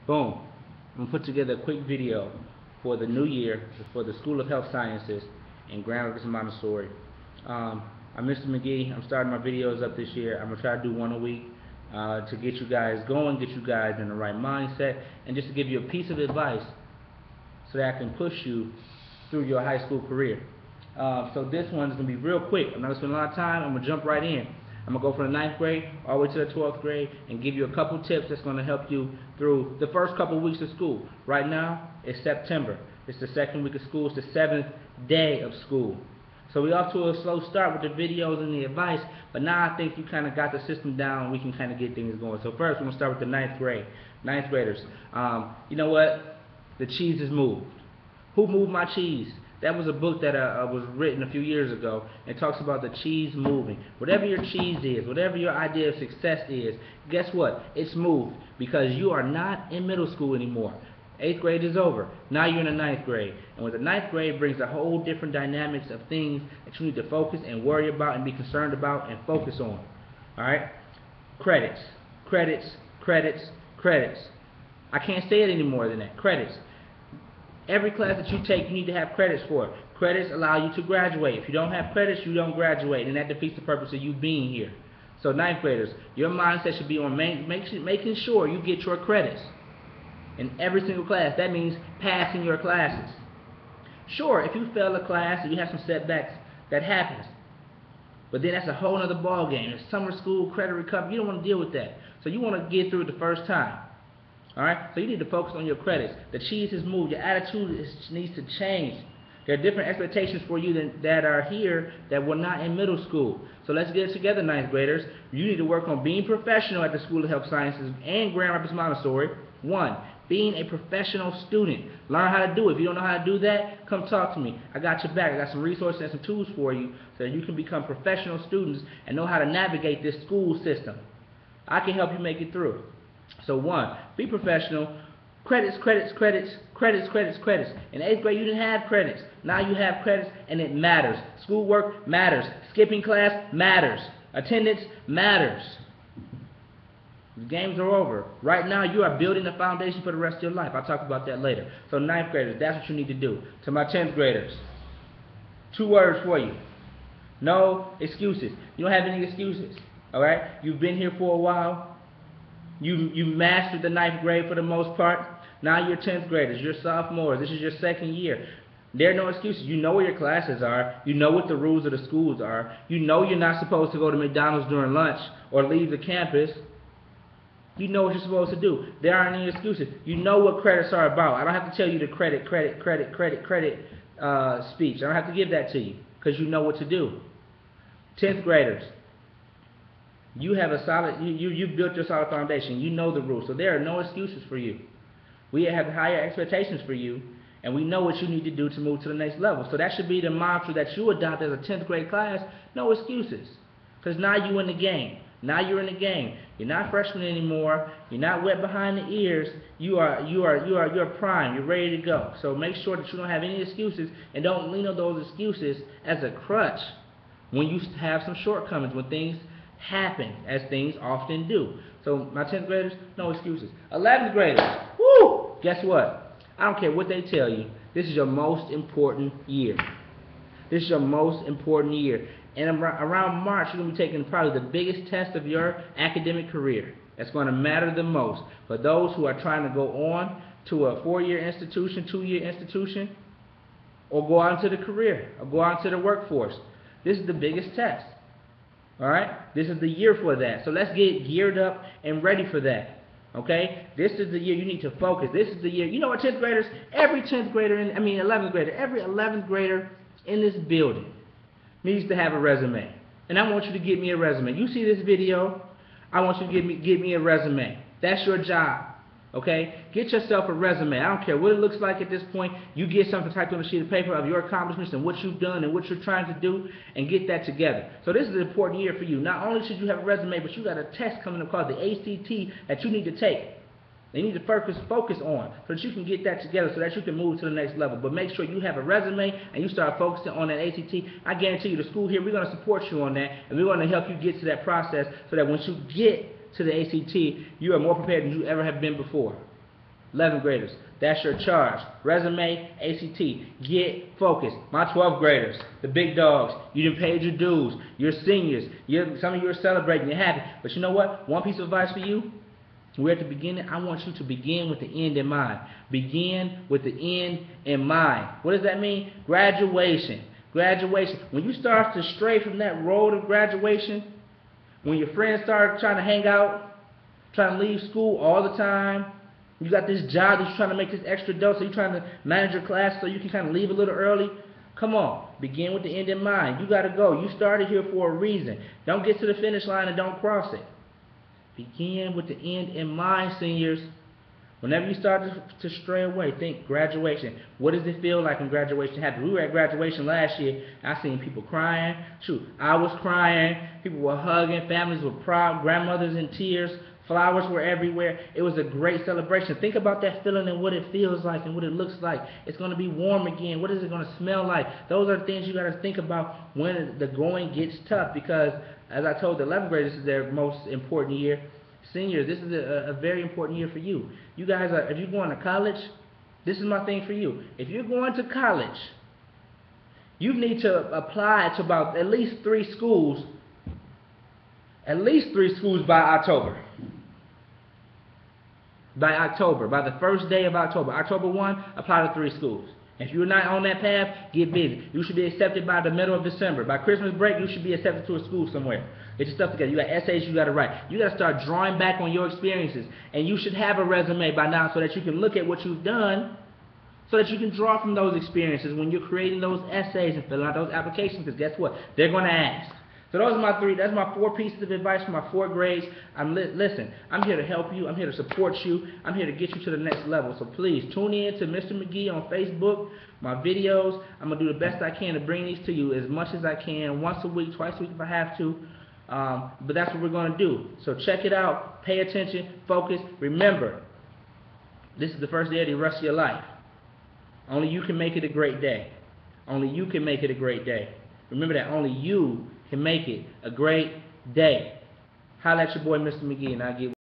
Boom. I'm going to put together a quick video for the new year for the School of Health Sciences in Grand Rapids Montessori. I'm Mr. McGee. I'm starting my videos up this year. I'm going to try to do one a week to get you guys going, get you guys in the right mindset, and just to give you a piece of advice so that I can push you through your high school career. So this one is going to be real quick. I'm not going to spend a lot of time. I'm going to jump right in. I'm going to go from the 9th grade all the way to the 12th grade and give you a couple tips that's going to help you through the first couple weeks of school. Right now, it's September. It's the second week of school. It's the 7th day of school. So we're off to a slow start with the videos and the advice, but now I think you kind of got the system down and we can kind of get things going. So first, we're going to start with the 9th grade. 9th graders. You know what? The cheese is moved. Who moved my cheese? That was a book that was written a few years ago and talks about the cheese moving. Whatever your cheese is, whatever your idea of success is, guess what? It's moved because you are not in middle school anymore. 8th grade is over. Now you're in the 9th grade. And with the 9th grade brings a whole different dynamics of things that you need to focus and worry about and be concerned about and focus on. Alright? Credits. Credits. Credits. Credits. I can't say it any more than that. Credits. Every class that you take, you need to have credits for. Credits allow you to graduate. If you don't have credits, you don't graduate, and that defeats the purpose of you being here. So 9th graders, your mindset should be on making sure you get your credits in every single class. That means passing your classes. Sure, if you fail a class and you have some setbacks, that happens. But then that's a whole other ball game. It's summer school, credit recovery. You don't want to deal with that. So you want to get through it the first time. Alright? So you need to focus on your credits. The cheese has moved. Your attitude needs to change. There are different expectations for you that are here that were not in middle school. So let's get it together, 9th graders. You need to work on being professional at the School of Health Sciences and Grand Rapids Montessori. 1. Being a professional student. Learn how to do it. If you don't know how to do that, come talk to me. I got your back. I got some resources and some tools for you so that you can become professional students and know how to navigate this school system. I can help you make it through. So 1, be professional. Credits, credits, credits, credits, credits, credits. In 8th grade, you didn't have credits. Now you have credits, and it matters. Schoolwork matters. Skipping class matters. Attendance matters. The games are over. Right now, you are building a foundation for the rest of your life. I'll talk about that later. So 9th graders, that's what you need to do. To my 10th graders, 2 words for you. No excuses. You don't have any excuses. Alright? You've been here for a while. You mastered the 9th grade for the most part. Now you're 10th graders. You're sophomores. This is your 2nd year. There are no excuses. You know where your classes are. You know what the rules of the schools are. You know you're not supposed to go to McDonald's during lunch or leave the campus. You know what you're supposed to do. There aren't any excuses. You know what credits are about. I don't have to tell you the credit speech. I don't have to give that to you because you know what to do. 10th graders. You have a solid, you've built your solid foundation. You know the rules. So there are no excuses for you. We have higher expectations for you, and we know what you need to do to move to the next level. So that should be the mantra that you adopt as a 10th grade class. No excuses. Because now you're in the game. Now you're in the game. You're not freshmen anymore. You're not wet behind the ears. You're prime. You're ready to go. So make sure that you don't have any excuses, and don't lean on those excuses as a crutch when you have some shortcomings, when things happen, as things often do. So my 10th graders, no excuses. 11th graders, woo! Guess what? I don't care what they tell you. This is your most important year. This is your most important year. And around March, you're going to be taking probably the biggest test of your academic career. That's going to matter the most. For those who are trying to go on to a 4-year institution, 2-year institution, or go out into the career, or go out into the workforce. This is the biggest test. Alright? This is the year for that. So let's get geared up and ready for that. Okay? This is the year you need to focus. This is the year. You know what, 10th graders? Every 10th grader, 11th grader, every 11th grader in this building needs to have a resume. And I want you to get me a resume. You see this video, I want you to get me a resume. That's your job. Okay? Get yourself a resume. I don't care what it looks like at this point. You get something typed on a sheet of paper of your accomplishments and what you've done and what you're trying to do, and get that together. So this is an important year for you. Not only should you have a resume, but you got a test coming up called the ACT that you need to take. They need to focus on so that you can get that together so that you can move to the next level. But make sure you have a resume and you start focusing on that ACT. I guarantee you the school here, we're going to support you on that, and we're going to help you get to that process so that once you get to the ACT, you are more prepared than you ever have been before. 11th graders, that's your charge. Resume, ACT, get focused. My 12th graders, the big dogs, you done paid your dues. You're seniors. Some of you are celebrating. You're happy. But you know what? One piece of advice for you. We're at the beginning. I want you to begin with the end in mind. Begin with the end in mind. What does that mean? Graduation. Graduation. When you start to stray from that road of graduation, when your friends start trying to hang out, trying to leave school all the time, you got this job that you're trying to make this extra dough, so you're trying to manage your class so you can kind of leave a little early. Come on, begin with the end in mind. You got to go. You started here for a reason. Don't get to the finish line and don't cross it. Begin with the end in mind, seniors. Whenever you start to stray away, think graduation. What does it feel like when graduation happens? We were at graduation last year. I seen people crying. Shoot, I was crying. People were hugging. Families were proud. Grandmothers in tears. Flowers were everywhere. It was a great celebration. Think about that feeling and what it feels like and what it looks like. It's going to be warm again. What is it going to smell like? Those are things you got to think about when the going gets tough, because as I told the 11th graders, this is their most important year. Seniors, this is a very important year for you. You guys are, if you're going to college, this is my thing for you. If you're going to college, you need to apply to about at least 3 schools. At least 3 schools by October. By October, by the first day of October. October 1, apply to 3 schools. If you're not on that path, get busy. You should be accepted by the middle of December. By Christmas break, you should be accepted to a school somewhere. Get your stuff together. You got essays you got to write. You got to start drawing back on your experiences. And you should have a resume by now so that you can look at what you've done, so that you can draw from those experiences when you're creating those essays and filling out those applications. Because guess what? They're going to ask. So those are my 3. That's my 4 pieces of advice for my 4 grades. Listen, I'm here to help you. I'm here to support you. I'm here to get you to the next level. So please tune in to Mr. McGee on Facebook, my videos. I'm going to do the best I can to bring these to you as much as I can, once a week, twice a week if I have to. But that's what we're going to do. So check it out. Pay attention. Focus. Remember, this is the first day of the rest of your life. Only you can make it a great day. Only you can make it a great day. Remember that. Only you can make it a great day. Holla at your boy, Mr. McGee, and I'll get